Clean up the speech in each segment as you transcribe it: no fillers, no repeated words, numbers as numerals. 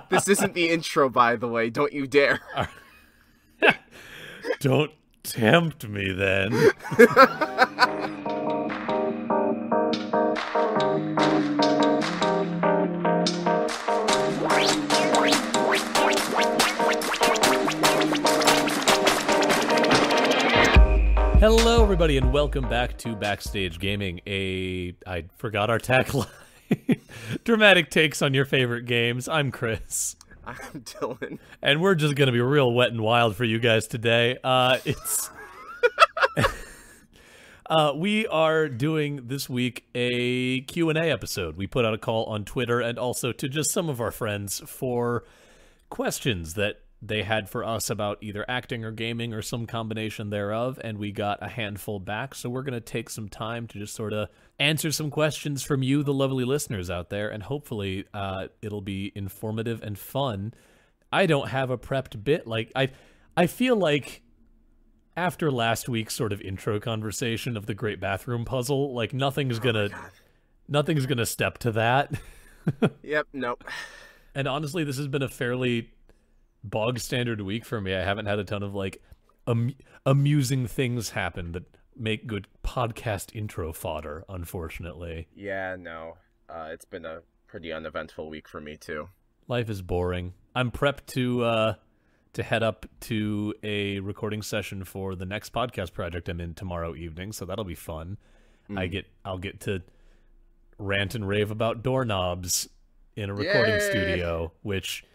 This isn't the intro, by the way. Don't you dare. Don't tempt me, then. Hello, everybody, and welcome back to Backstage Gaming. I forgot our tagline. Dramatic takes on your favorite games. I'm Chris. I'm Dylan. And we're just going to be real wet and wild for you guys today. We are doing this week a Q&A episode. We put out a call on Twitter and also to just some of our friends for questions that they had for us about either acting or gaming or some combination thereof, and we got a handful back, so we're going to take some time to just sort of answer some questions from you, the lovely listeners out there, and hopefully it'll be informative and fun. I don't have a prepped bit. I feel like after last week's sort of intro conversation of the Great Bathroom Puzzle, like nothing's gonna step to that. Yep, nope. And honestly, this has been a fairly bog standard week for me. I haven't had a ton of like amusing things happen that make good podcast intro fodder, unfortunately. Yeah, no. It's been a pretty uneventful week for me too. Life is boring. I'm prepped to head up to a recording session for the next podcast project I'm in tomorrow evening, so that'll be fun. I'll get to rant and rave about doorknobs in a recording studio, which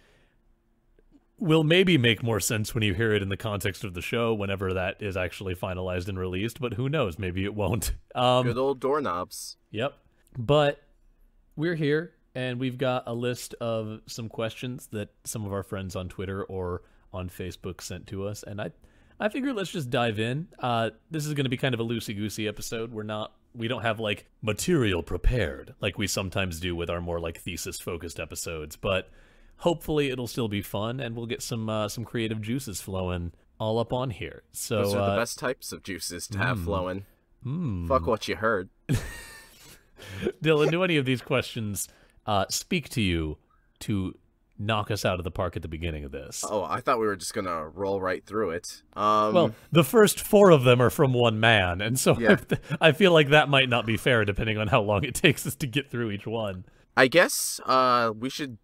will maybe make more sense when you hear it in the context of the show whenever that is actually finalized and released, but who knows, maybe it won't. Good old doorknobs. Yep. But we're here, and we've got a list of some questions that some of our friends on Twitter or on Facebook sent to us, and I figure let's just dive in. This is going to be kind of a loosey-goosey episode. We don't have, like, material prepared like we sometimes do with our more, like, thesis-focused episodes, but hopefully it'll still be fun, and we'll get some creative juices flowing all up on here. So those are the best types of juices to have flowing. Fuck what you heard. Dylan, do any of these questions speak to you to knock us out of the park at the beginning of this? Oh, I thought we were just gonna roll right through it. Well, the first 4 of them are from one man, and so yeah. I feel like that might not be fair depending on how long it takes us to get through each one. I guess we should...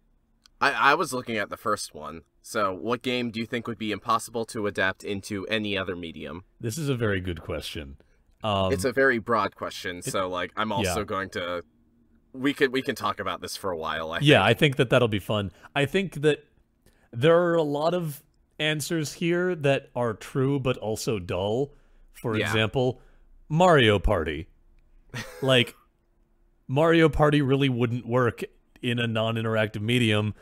I was looking at the first one. So, what game do you think would be impossible to adapt into any other medium? This is a very good question. It's a very broad question, so like I'm also going to... We can talk about this for a while, I think. Yeah, I think that'll be fun. I think that there are a lot of answers here that are true but also dull. For example, Mario Party. Like, Mario Party really wouldn't work in a non-interactive medium,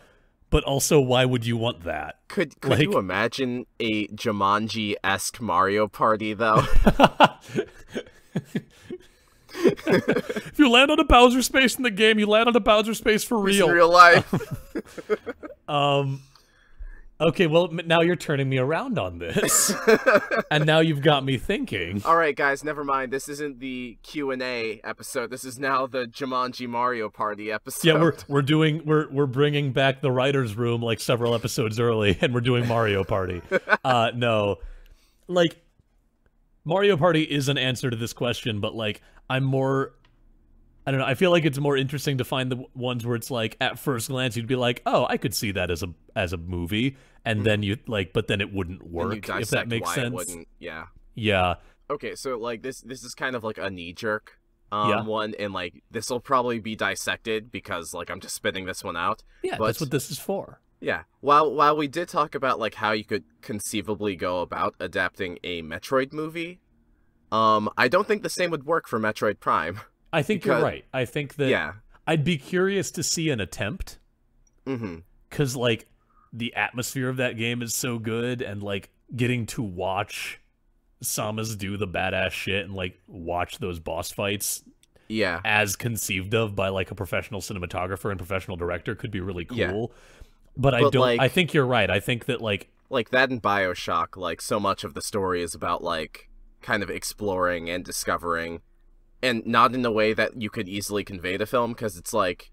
but also why would you want that? Could you imagine a Jumanji-esque Mario Party, though? If you land on a Bowser space in the game, you land on a Bowser space for real. In real life. Okay, well, now you're turning me around on this. And now you've got me thinking. All right, guys, never mind. This isn't the Q&A episode. This is now the Jumanji Mario Party episode. Yeah, we're bringing back the writer's room like several episodes early, and we're doing Mario Party. No. Like, Mario Party is an answer to this question, but, like, I don't know, I feel like it's more interesting to find the ones where it's like, at first glance, you'd be like, oh, I could see that as a movie, and then you, like, but then it wouldn't work, if that makes sense. Yeah. Okay, so, like, this is kind of like a knee-jerk one, and, like, this will probably be dissected, because, like, I'm just spitting this one out. Yeah, but that's what this is for. Yeah. While we did talk about, like, how you could conceivably go about adapting a Metroid movie, I don't think the same would work for Metroid Prime. I think you're right. I think that I'd be curious to see an attempt. Because, like, the atmosphere of that game is so good, and, like, getting to watch Samus do the badass shit and, like, watch those boss fights as conceived of by, like, a professional cinematographer and professional director could be really cool. Yeah. But I don't... Like, I think you're right. I think that, like... Like, that in BioShock, like, so much of the story is about, like, kind of exploring and discovering, and not in a way that you could easily convey to film, because it's like,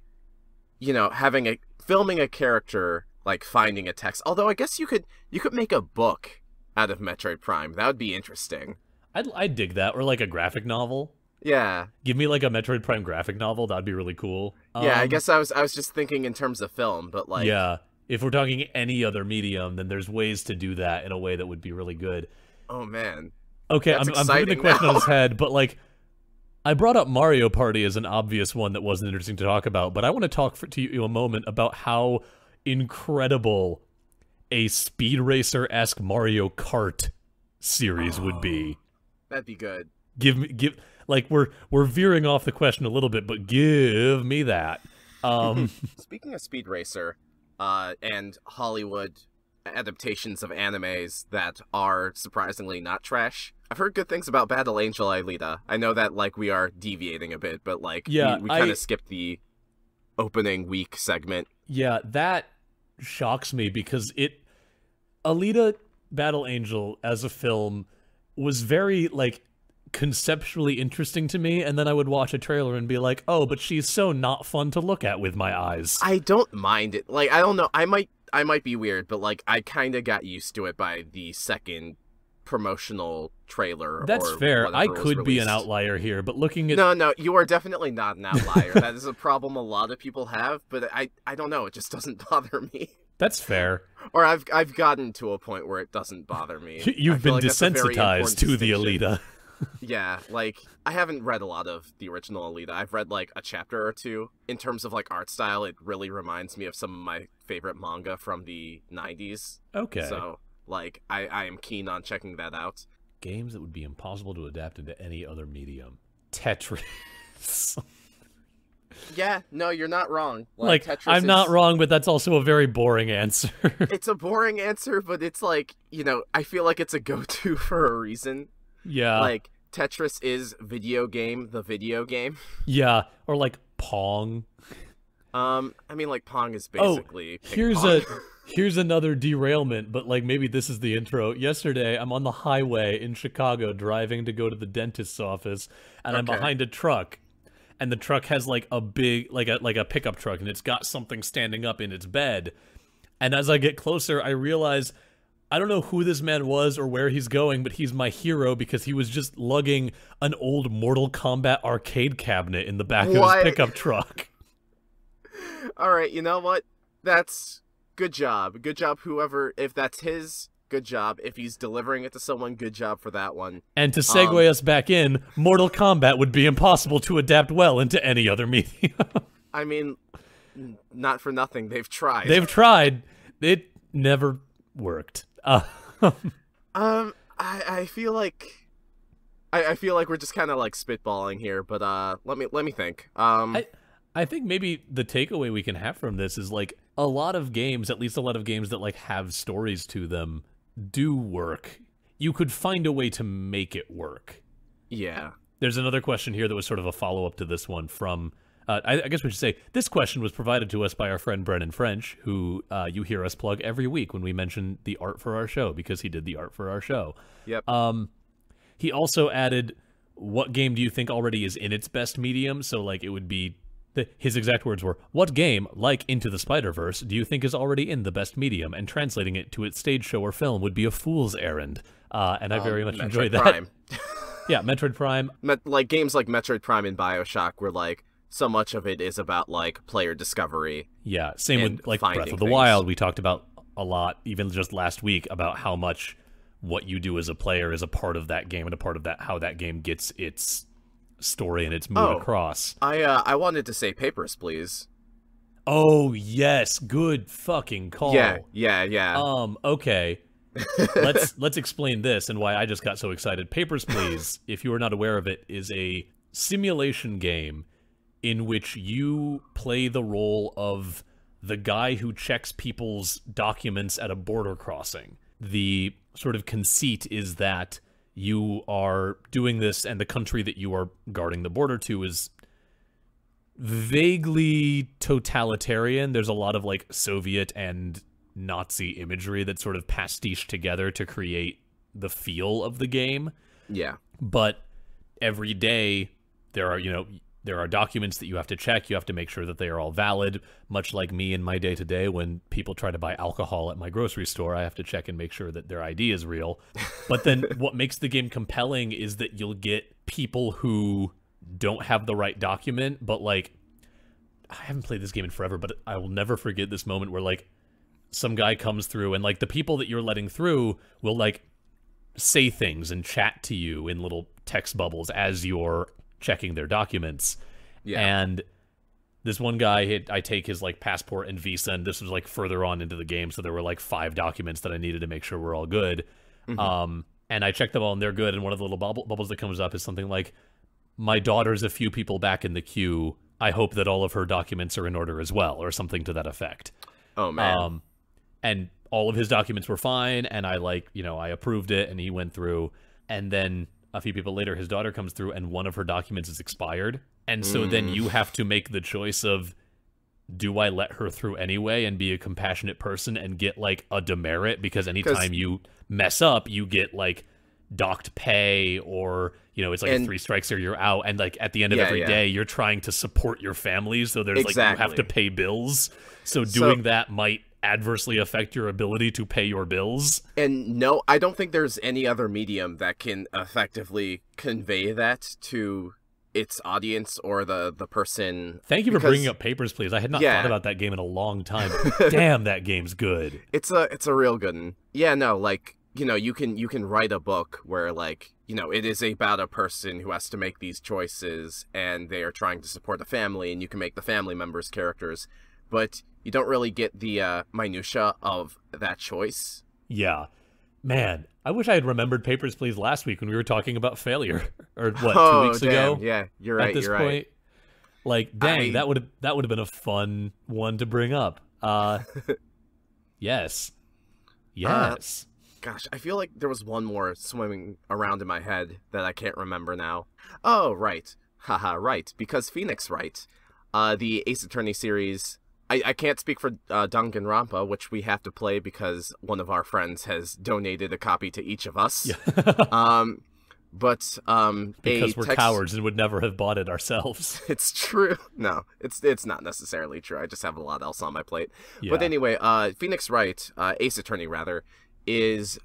you know, having a filming a character like finding a text. Although I guess you could make a book out of Metroid Prime. That would be interesting. I'd dig that, or like a graphic novel. Yeah. Give me like a Metroid Prime graphic novel. That'd be really cool. Yeah, I guess I was just thinking in terms of film, but like yeah, if we're talking any other medium, then there's ways to do that in a way that would be really good. Oh man. Okay, That's I'm putting the question now. on its head, but like, I brought up Mario Party as an obvious one that wasn't interesting to talk about, but I want to talk to you a moment about how incredible a Speed Racer-esque Mario Kart series would be. That'd be good. Give like we're veering off the question a little bit, but give me that. Speaking of Speed Racer, and Hollywood adaptations of animes that are surprisingly not trash, I've heard good things about Battle Angel Alita. I know that like we are deviating a bit, but like yeah, we kind of skipped the opening week segment. Yeah, that shocks me because Alita Battle Angel as a film was very like conceptually interesting to me, and then I would watch a trailer and be like, oh, but she's so not fun to look at with my eyes. I don't mind it. Like, I don't know. I might be weird, but like I kind of got used to it by the second promotional trailer. That's or fair. I was could be an released. outlier here, but looking at No, you are definitely not an outlier. That is a problem a lot of people have, but I don't know. It just doesn't bother me. that's fair. Or I've gotten to a point where it doesn't bother me. You've been like that's a very desensitized to important the distinction. Alita. Yeah, like, I haven't read a lot of the original Alita. I've read, like, a chapter or two. In terms of, like, art style, it really reminds me of some of my favorite manga from the 90s. Okay. So, like, I am keen on checking that out. Games that would be impossible to adapt into any other medium. Tetris. Yeah, no, you're not wrong. Like, Tetris I'm is, not wrong, but that's also a very boring answer. It's a boring answer, but it's like, you know, I feel like it's a go-to for a reason. Yeah. Like, Tetris is video game, the video game. Yeah, or like Pong. I mean, like, Pong is basically ping pong. Here's another derailment, but like maybe this is the intro. Yesterday, I'm on the highway in Chicago driving to go to the dentist's office, and I'm Okay. behind a truck, and the truck has like a big like a pickup truck, and it's got something standing up in its bed. And as I get closer, I realize I don't know who this man was or where he's going, but he's my hero because he was just lugging an old Mortal Kombat arcade cabinet in the back of What? his pickup truck. All right, you know what? That's good job. Good job, whoever. If that's his, good job. If he's delivering it to someone, good job for that one. And to segue us back in, Mortal Kombat would be impossible to adapt well into any other medium. I mean, not for nothing. They've tried. They've tried. It never worked. I feel like I feel like we're just kind of like spitballing here, but let me think. I think maybe the takeaway we can have from this is like a lot of games, at least a lot of games that like have stories to them, do work. You could find a way to make it work. Yeah. There's another question here that was sort of a follow-up to this one from, I guess we should say, this question was provided to us by our friend Brennan French, who you hear us plug every week when we mention the art for our show, because he did the art for our show. Yep. He also added, what game do you think already is in its best medium? So, like, it would be, his exact words were, what game, like Into the Spider-Verse, do you think is already in the best medium? And translating it to its stage show or film would be a fool's errand. And I very much Metroid enjoyed that. Prime. Yeah, Metroid Prime. Like games like Metroid Prime and BioShock, where like so much of it is about like player discovery. Yeah, same And with like finding Breath of the things. Wild. We talked about a lot, even just last week, about how much what you do as a player is a part of that game and a part of that how that game gets its story and its mood across. I wanted to say Papers, Please. Oh yes, good fucking call. Yeah. Okay. let's explain this and why I just got so excited. Papers, Please, if you are not aware of it, is a simulation game in which you play the role of the guy who checks people's documents at a border crossing. The sort of conceit is that you are doing this, and the country that you are guarding the border to is vaguely totalitarian. There's a lot of like Soviet and Nazi imagery that's sort of pastiche together to create the feel of the game. Yeah. But every day there are, there are documents that you have to check. You have to make sure that they are all valid, much like me in my day-to-day when people try to buy alcohol at my grocery store. I have to check and make sure that their ID is real. But then what makes the game compelling is that you'll get people who don't have the right document, but like, I haven't played this game in forever, but I will never forget this moment where like some guy comes through and like the people that you're letting through will like say things and chat to you in little text bubbles as you're checking their documents. Yeah. And this one guy, I take his like passport and visa, and this was like further on into the game, so there were like 5 documents that I needed to make sure we're all good. And I checked them all and they're good, and one of the little bubbles that comes up is something like, my daughter's a few people back in the queue, I hope that all of her documents are in order as well, or something to that effect. Oh man. And all of his documents were fine, and I like, you know, I approved it, and he went through, and then a few people later, his daughter comes through, and one of her documents is expired. And so then you have to make the choice of, do I let her through anyway and be a compassionate person and get, like, a demerit? Because anytime you mess up, you get, like, docked pay, or, you know, it's like 3 strikes or you're out. And, like, at the end of every day, you're trying to support your family. So there's, like, you have to pay bills. So doing that might adversely affect your ability to pay your bills. And no, I don't think there's any other medium that can effectively convey that to its audience or the person. Thank you for bringing up Papers, Please. I had not thought about that game in a long time. Damn, that game's good. It's a real good one. Yeah, no, like, you know, you can write a book where, like, you know, it is about a person who has to make these choices and they are trying to support the family, and you can make the family members characters, but you don't really get the minutia of that choice. Yeah. Man, I wish I had remembered Papers, Please last week when we were talking about failure. Or what, 2 weeks ago? Yeah, you're right, at this point. Right. Like, dang, that would have been a fun one to bring up. Yes. Yes. Gosh, I feel like there was one more swimming around in my head that I can't remember now. Oh, right. Haha, right. Because Phoenix Wright, the Ace Attorney series, I can't speak for Danganronpa, which we have to play because one of our friends has donated a copy to each of us. Yeah. But because we're cowards and would never have bought it ourselves. It's true. No, it's not necessarily true. I just have a lot else on my plate. Yeah. But anyway, Phoenix Wright, Ace Attorney rather, is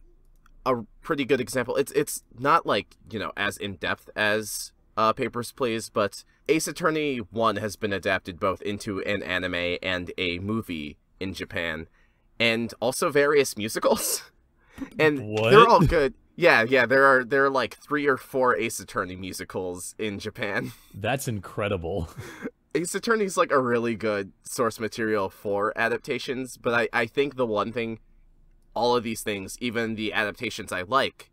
a pretty good example. It's not like, you know, as in depth as Papers, Please, but Ace Attorney 1 has been adapted both into an anime and a movie in Japan, and also various musicals. And they're all good. Yeah, there are like 3 or 4 Ace Attorney musicals in Japan. That's incredible. Ace Attorney's like a really good source material for adaptations, but I think the one thing all of these things, even the adaptations I like,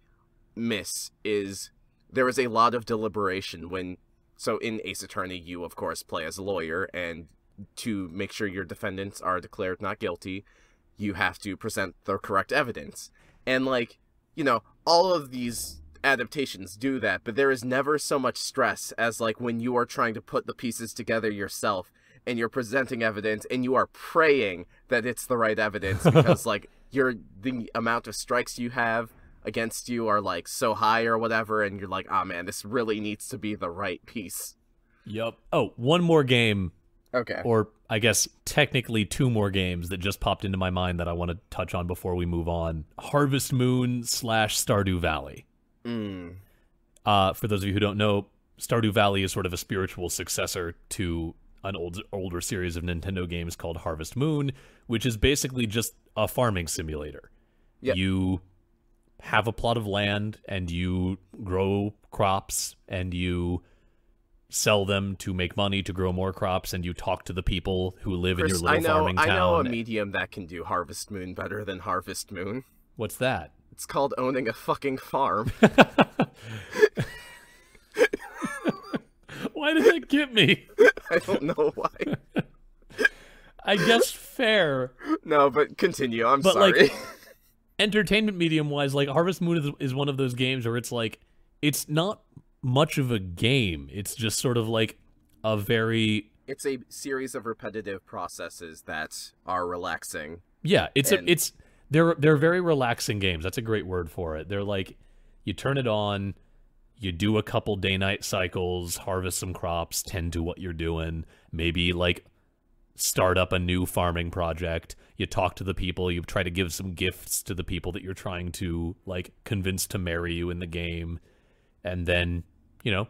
miss is there is a lot of deliberation when... So in Ace Attorney, you, of course, play as a lawyer, and to make sure your defendants are declared not guilty, you have to present the correct evidence. And, like, you know, all of these adaptations do that, but there is never so much stress as, like, when you are trying to put the pieces together yourself, and you're presenting evidence, and you are praying that it's the right evidence, because, like, the amount of strikes you have against you are, like, so high or whatever, and you're like, oh man, this really needs to be the right piece. Yep. Oh, one more game. Okay. Or I guess technically 2 more games that just popped into my mind that I want to touch on before we move on. Harvest Moon / Stardew Valley. For those of you who don't know, Stardew Valley is sort of a spiritual successor to an older series of Nintendo games called Harvest Moon, which is basically just a farming simulator. Yep. You have a plot of land and you grow crops and you sell them to make money to grow more crops, and you talk to the people who live in your little farming town. I know a medium that can do Harvest Moon better than Harvest Moon. What's that? It's called owning a fucking farm. Why did that get me? I don't know why. I guess fair. No, but continue. I'm sorry. Like, entertainment medium-wise, like, Harvest Moon is one of those games where it's like, it's not much of a game. It's just sort of like a very... It's a series of repetitive processes that are relaxing. Yeah, they're very relaxing games. That's a great word for it. They're like, you turn it on, you do a couple day-night cycles, harvest some crops, tend to what you're doing, maybe like start up a new farming project, you talk to the people, you try to give some gifts to the people that you're trying to like convince to marry you in the game, and then, you know,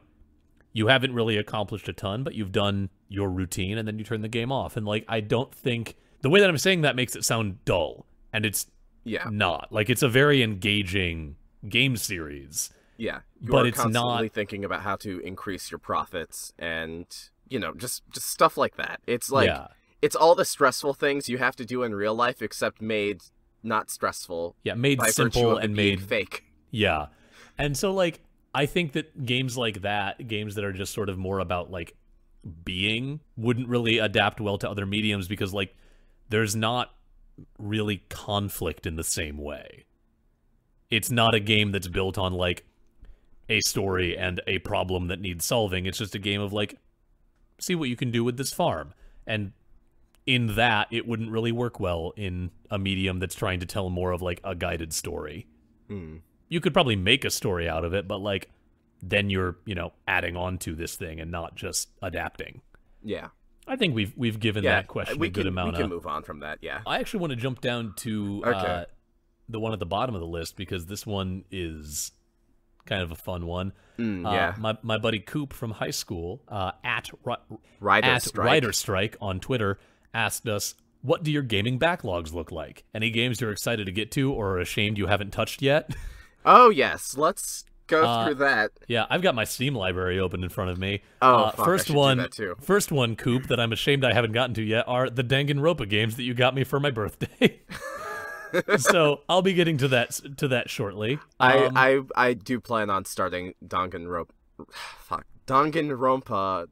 you haven't really accomplished a ton, but you've done your routine, and then you turn the game off. And like, I don't think the way that I'm saying that makes it sound dull, and it's not. Like, it's a very engaging game series. Yeah, but it's constantly not thinking about how to increase your profits, and you know, just stuff like that. It's like it's all the stressful things you have to do in real life, except made not stressful. Yeah, made by simple and made fake. Yeah, and so like I think that games like that, games that are just sort of more about like being, wouldn't really adapt well to other mediums because like there's not really conflict in the same way. It's not a game that's built on like a story and a problem that needs solving. It's just a game of like, see what you can do with this farm. And in that, it wouldn't really work well in a medium that's trying to tell more of like a guided story. You could probably make a story out of it, but like then you're, you know, adding on to this thing and not just adapting. Yeah. I think we've given that question a good amount of... We can move on from that, yeah. I actually want to jump down to the one at the bottom of the list, because this one is kind of a fun one. My buddy Coop from high school, at Rider Strike on Twitter, asked us, what do your gaming backlogs look like? Any games you're excited to get to or are ashamed you haven't touched yet? Oh, yes. Let's go through that. Yeah, I've got my Steam library open in front of me. Oh, fuck, I should do that too. First one, Coop, that I'm ashamed I haven't gotten to yet are the Danganronpa games that you got me for my birthday. So I'll be getting to that shortly. I do plan on starting Danganronpa. Danganronpa.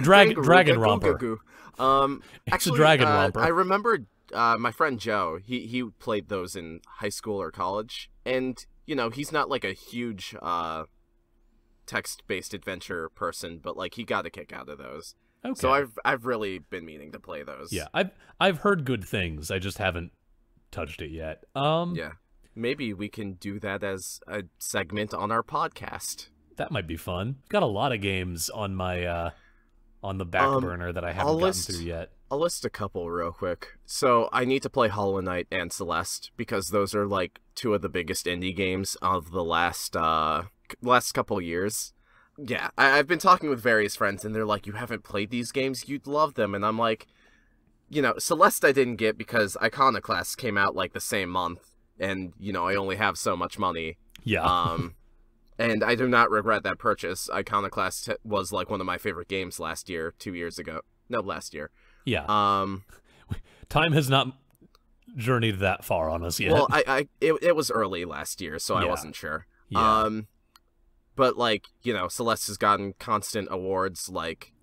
Dragon Romper. Actually, it's a Dragon Romper. I remember my friend Joe. He played those in high school or college, and you know, he's not like a huge text-based adventure person, but like he got a kick out of those. Okay. So I've really been meaning to play those. Yeah, I've heard good things. I just haven't touched it yet. Yeah, maybe we can do that as a segment on our podcast. That might be fun. Got a lot of games on my on the back burner that I haven't gotten through yet. I'll list a couple real quick. So I need to play Hollow Knight and Celeste because those are like two of the biggest indie games of the last couple years. Yeah, I've been talking with various friends, and they're like, you haven't played these games? You'd love them. And I'm like, you know, Celeste I didn't get because Iconoclast came out, like, the same month, and, you know, I only have so much money. Yeah. And I do not regret that purchase. Iconoclast was, like, one of my favorite games last year. Yeah. Time has not journeyed that far on us yet. Well, it was early last year, so I wasn't sure. Yeah. But, like, you know, Celeste has gotten constant awards, like,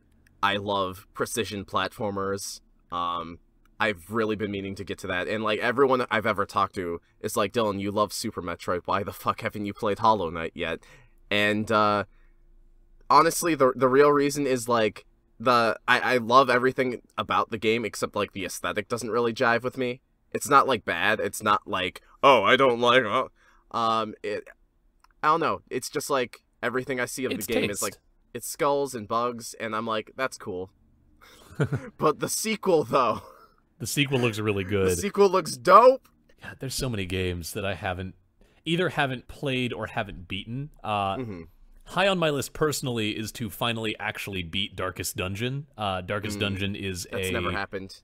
I love precision platformers. I've really been meaning to get to that, and, like, everyone I've ever talked to is like, Dylan, you love Super Metroid, why the fuck haven't you played Hollow Knight yet? And, honestly, the real reason is, like, I love everything about the game, except, like, the aesthetic doesn't really jive with me. It's not, like, bad, it's not like, oh, I don't like, I don't know, it's just, like, everything I see of the game is like, it's skulls and bugs, and I'm like, that's cool. But the sequel, though. The sequel looks really good. The sequel looks dope. God, there's so many games that I either haven't played or haven't beaten. High on my list personally is to finally actually beat Darkest Dungeon. Darkest Dungeon is That's never happened.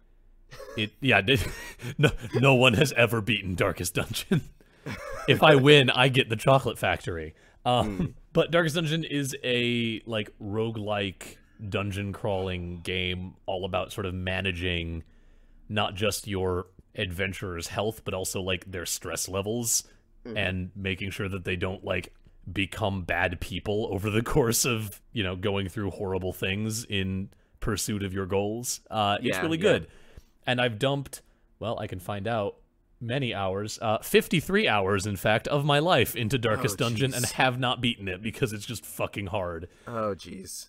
No one has ever beaten Darkest Dungeon. If I win, I get the Chocolate Factory. But Darkest Dungeon is a like roguelike dungeon crawling game all about sort of managing not just your adventurer's health, but also like their stress levels and making sure that they don't like become bad people over the course of, you know, going through horrible things in pursuit of your goals. It's really good. And I've dumped, well, I can find out, many hours, 53 hours, in fact, of my life into Darkest Dungeon and have not beaten it because it's just fucking hard. Oh, jeez.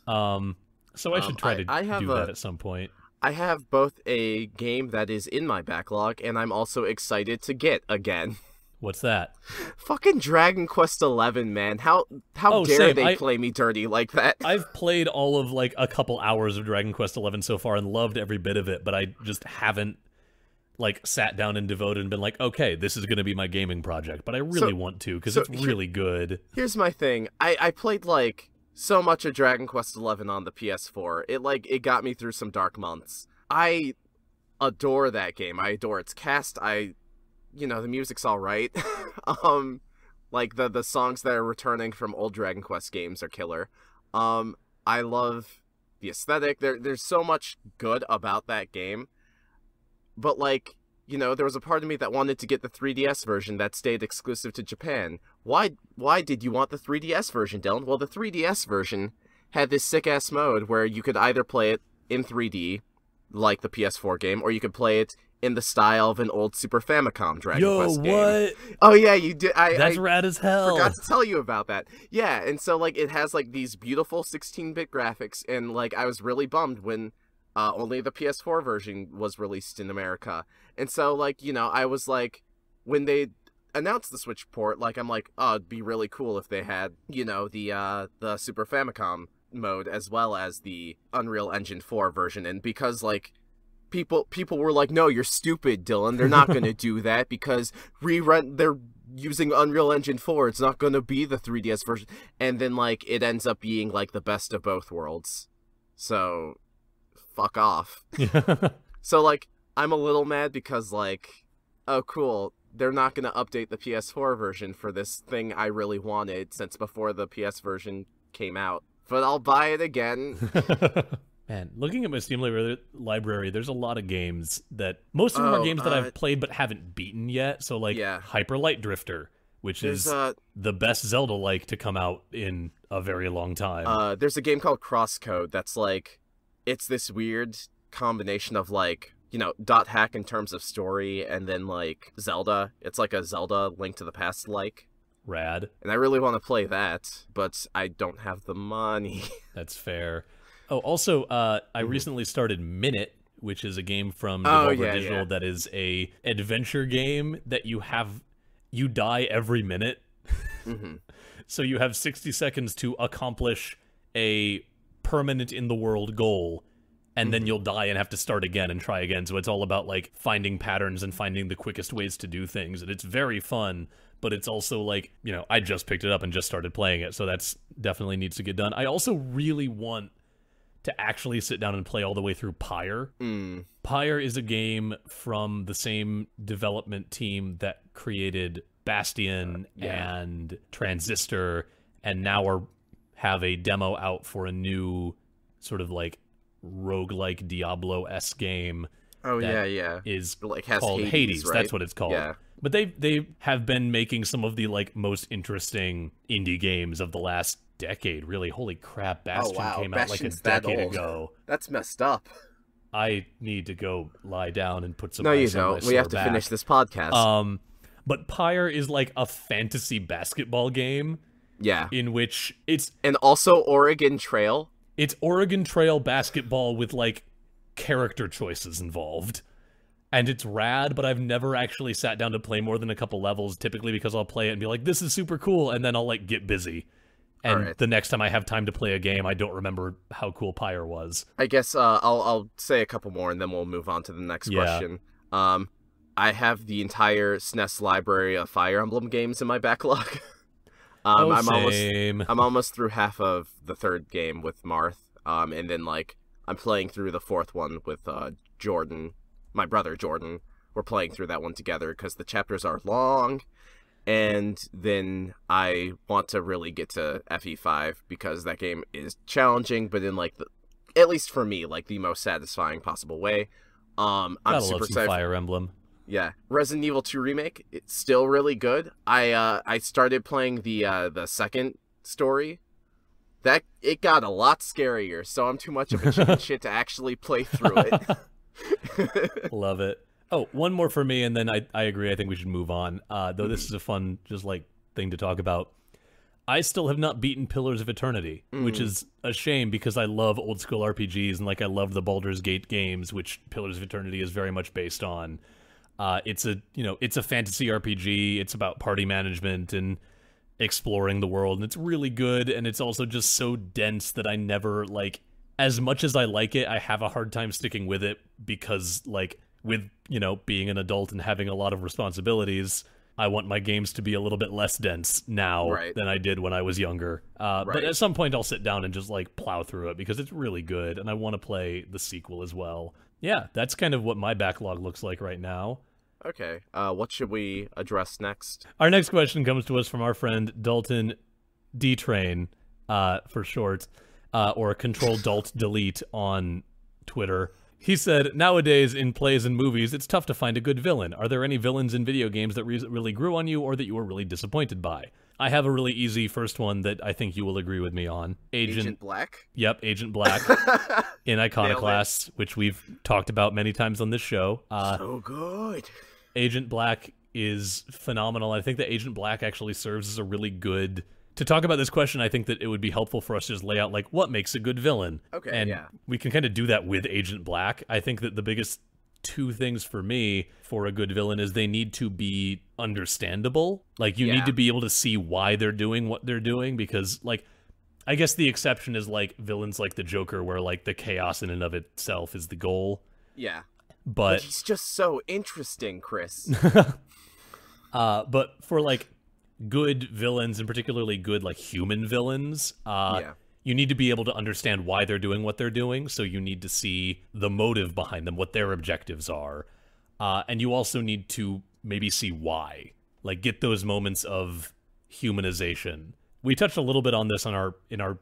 So I should try to do that at some point. I have both a game that is in my backlog, and I'm also excited to get again. What's that? Fucking Dragon Quest XI, man. How dare same. they play me dirty like that? I've played all of like a couple hours of Dragon Quest XI so far and loved every bit of it, but I just haven't like sat down and devoted and been like, okay, this is going to be my gaming project. But I really want to because it's really good. Here's my thing. I played like so much of Dragon Quest XI on the PS4. It got me through some dark months. I adore that game. I adore its cast. The music's all right. Like the songs that are returning from old Dragon Quest games are killer. I love the aesthetic. There's so much good about that game. But like, there was a part of me that wanted to get the 3DS version that stayed exclusive to Japan. Why did you want the 3DS version, Dylan? Well, the 3DS version had this sick-ass mode where you could either play it in 3D, like the PS4 game, or you could play it in the style of an old Super Famicom Dragon Quest game. What? Oh yeah, you did. That's rad as hell. Forgot to tell you about that. Yeah, and so like it has like these beautiful 16-bit graphics, and like I was really bummed when only the PS4 version was released in America. And so like, I was like, when they announced the Switch port, like I'm like, oh, it'd be really cool if they had, the Super Famicom mode as well as the Unreal Engine 4 version. And because like people were like, no, you're stupid, Dylan. They're not going to do that because they're using Unreal Engine 4. It's not going to be the 3DS version. And then, like, it ends up being, like, the best of both worlds. So, fuck off. So, like, I'm a little mad because, like, oh, cool. They're not going to update the PS4 version for this thing I really wanted since before the PS version came out. But I'll buy it again. Man, looking at my Steam library, there's a lot of games that most of them are games that I've played but haven't beaten yet. So like Hyper Light Drifter, which is the best Zelda-like to come out in a very long time. There's a game called Crosscode that's like, it's this weird combination of like, dot hack in terms of story and then like Zelda. It's like a Zelda Link to the Past like. Rad. And I really want to play that, but I don't have the money. That's fair. Oh, also, I recently started Minute, which is a game from Devolver Digital that is a adventure game that you die every minute. So you have 60 seconds to accomplish a permanent in the world goal, and then you'll die and have to start again and try again. So it's all about like finding patterns and finding the quickest ways to do things, and it's very fun. But it's also like, I just picked it up and just started playing it, so that's definitely needs to get done. I also really want to actually sit down and play all the way through Pyre. Pyre is a game from the same development team that created Bastion and Transistor, and now have a demo out for a new sort of like roguelike Diablo-esque game. Is like has called Hades. Right? That's what it's called. Yeah. But they have been making some of the like most interesting indie games of the last decade. Really, holy crap! Bastion came out like a decade ago. That's messed up. I need to go lie down and put some. No, you don't. We have to finish this podcast. But Pyre is like a fantasy basketball game. Yeah. In which and also Oregon Trail. It's Oregon Trail basketball with like character choices involved. And it's rad, but I've never actually sat down to play more than a couple levels, typically because I'll play it and be like, this is super cool, and then I'll like get busy. And the next time I have time to play a game, I don't remember how cool Pyre was. I guess I'll say a couple more, and then we'll move on to the next question. I have the entire SNES library of Fire Emblem games in my backlog. I'm almost through half of the third game with Marth, and then like I'm playing through the fourth one with Jordan. My brother Jordan. We're playing through that one together because the chapters are long, and then I want to really get to FE5 because that game is challenging, but in like at least for me, like the most satisfying possible way. I'm super excited. Fire Emblem. Yeah, Resident Evil 2 remake. It's still really good. I started playing the second story. That it got a lot scarier, so I'm too much of a chicken shit to actually play through it. Love it. Oh, one more for me, and then I agree. I think we should move on. Though this is a fun, just like thing to talk about. I still have not beaten Pillars of Eternity, which is a shame because I love old school RPGs and like I love the Baldur's Gate games, which Pillars of Eternity is very much based on. It's a fantasy RPG. It's about party management and exploring the world, and it's really good, and it's also just so dense that I never, like, as much as I like it, I have a hard time sticking with it because, like, with, being an adult and having a lot of responsibilities, I want my games to be a little bit less dense now than I did when I was younger. But at some point I'll sit down and just, like, plow through it because it's really good, and I want to play the sequel as well. Yeah, that's kind of what my backlog looks like right now. Okay, what should we address next? Our next question comes to us from our friend Dalton D-Train, for short, or Control Dalt Delete on Twitter. He said, nowadays in plays and movies, it's tough to find a good villain. Are there any villains in video games that really grew on you or that you were really disappointed by? I have a really easy first one that I think you will agree with me on. Agent Black? Yep, Agent Black in Iconoclast, which we've talked about many times on this show. So good. Agent Black is phenomenal. I think that Agent Black actually serves as a really good... To talk about this question, I think that it would be helpful for us to just lay out, like, what makes a good villain. Okay, and we can kind of do that with Agent Black. I think that the biggest two things for me for a good villain is they need to be understandable. Like, you need to be able to see why they're doing what they're doing, because, like, I guess the exception is, like, villains like the Joker, where, like, the chaos in and of itself is the goal. Yeah. But he's just so interesting, Chris. But for, like, good villains, and particularly good, like, human villains, you need to be able to understand why they're doing what they're doing, so you need to see the motive behind them, what their objectives are. And you also need to maybe see why. Like, get those moments of humanization. We touched a little bit on this in our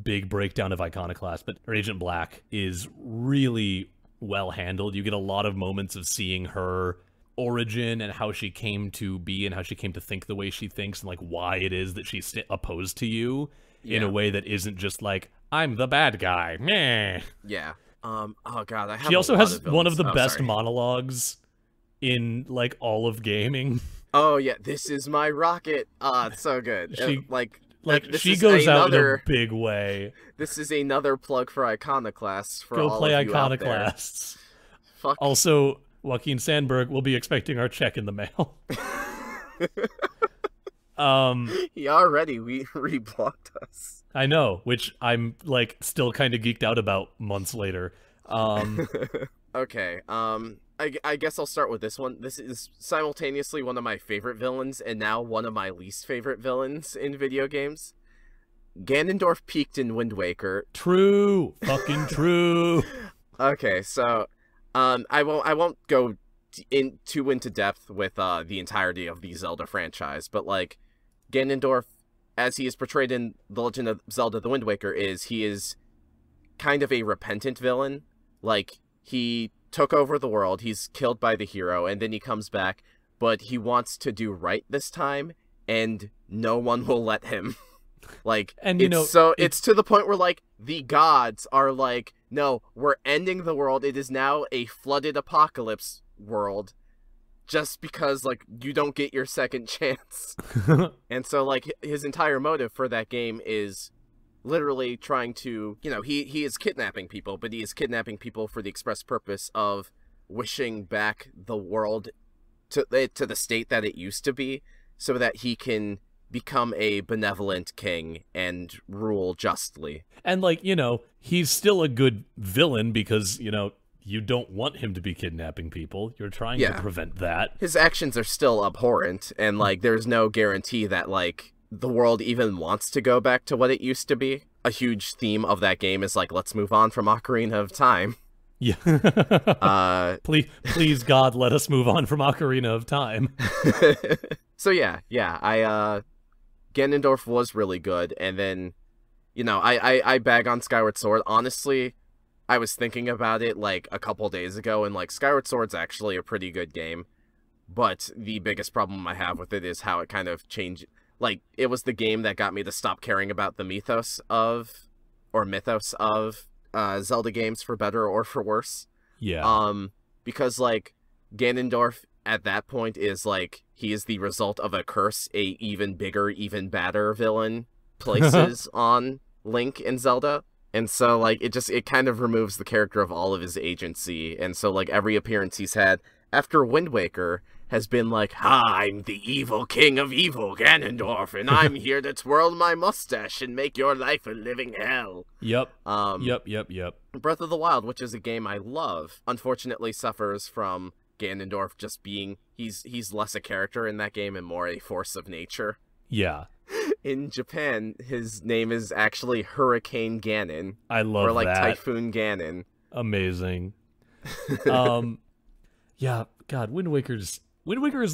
big breakdown of Iconoclast, but Agent Black is really well handled. You get a lot of moments of seeing her origin and how she came to be and how she came to think the way she thinks, and, like, why it is that she's opposed to you in a way that isn't just like, I'm the bad guy. Meh. Yeah. Oh god, I have She also has one of the best monologues in, like, all of gaming. Oh yeah, this is my rocket. It's so good. She goes out in a big way. This is another plug for Iconoclasts for Go all play of you Iconoclasts. Fuck. Also, Joaquin Sandberg will be expecting our check in the mail. He already reblocked us. I know, which I'm, like, still kind of geeked out about months later. Okay, I guess I'll start with this one. This is simultaneously one of my favorite villains and now one of my least favorite villains in video games. Ganondorf peaked in Wind Waker. True. Fucking true. Okay, so I won't go too into depth with the entirety of the Zelda franchise, but, like, Ganondorf, as he is portrayed in The Legend of Zelda: The Wind Waker, he is kind of a repentant villain. Like, he took over the world, he's killed by the hero, and then he comes back, but he wants to do right this time, and no one will let him. Like, and it's to the point where, like, the gods are like, no, we're ending the world. It is now a flooded apocalypse world, just because, like, you don't get your second chance. And so, like, his entire motive for that game is literally trying to, he is kidnapping people, but he is kidnapping people for the express purpose of wishing back the world to the state that it used to be, so that he can become a benevolent king and rule justly. And, like, he's still a good villain because, you don't want him to be kidnapping people. You're trying to prevent that. His actions are still abhorrent, and, like, there's no guarantee that, like, the world even wants to go back to what it used to be. A huge theme of that game is, like, let's move on from Ocarina of Time. Yeah. Please, God, let us move on from Ocarina of Time. So, Ganondorf was really good, and then, I bag on Skyward Sword. Honestly, I was thinking about it, like, a couple days ago, and, like, Skyward Sword's actually a pretty good game, but the biggest problem I have with it is how it kind of changed. Like, it was the game that got me to stop caring about the mythos of Zelda games, for better or for worse. Yeah. Because, like, Ganondorf at that point is, like, he is the result of a curse a even bigger, even badder villain places on Link in Zelda. And so, like, it kind of removes the character of all of his agency. And so, like, every appearance he's had after Wind Waker has been like, I'm the evil king of evil, Ganondorf, and I'm here to twirl my mustache and make your life a living hell. Yep. Yep. Breath of the Wild, which is a game I love, unfortunately suffers from Ganondorf just being, he's less a character in that game and more a force of nature. Yeah. In Japan, his name is actually Hurricane Ganon. I love that. Or like Typhoon Ganon. Amazing. Yeah, God, Wind Waker is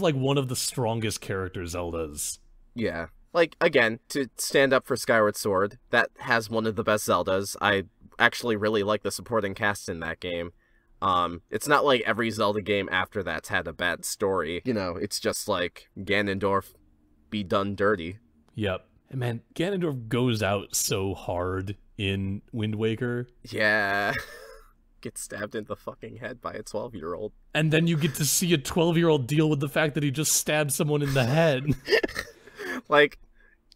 like one of the strongest character Zeldas. Yeah. Like, again, to stand up for Skyward Sword, that has one of the best Zeldas. I actually really like the supporting cast in that game. It's not like every Zelda game after that's had a bad story. You know, it's just like Ganondorf be done dirty. Yep. And man, Ganondorf goes out so hard in Wind Waker. Yeah. Gets stabbed in the fucking head by a 12-year-old. And then you get to see a 12-year-old deal with the fact that he just stabbed someone in the head. Like,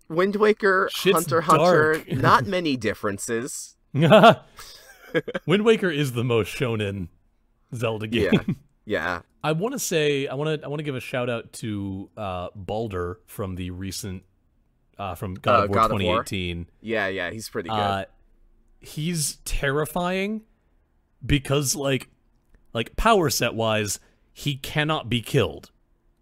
Wind Waker, Shit's Hunter, dark. not many differences. Wind Waker is the most shonen Zelda game. Yeah. I want to give a shout out to Baldur from the recent from God of War 2018. Yeah, he's pretty good. He's terrifying because like power set wise, he cannot be killed.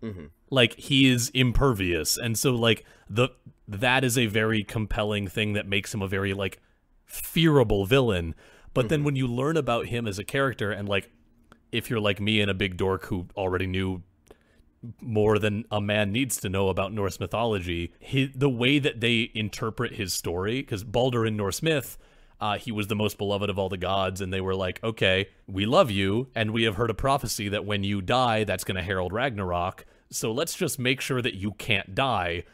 Mm-hmm. Like, he is impervious, and so like that is a very compelling thing that makes him a very like fearable villain. But then when you learn about him as a character, and like, if you're like me and a big dork who already knew more than a man needs to know about Norse mythology, the way that they interpret his story, because Baldur in Norse myth, he was the most beloved of all the gods, and they were like, okay, we love you, and we have heard a prophecy that when you die, that's going to herald Ragnarok, so let's just make sure that you can't die.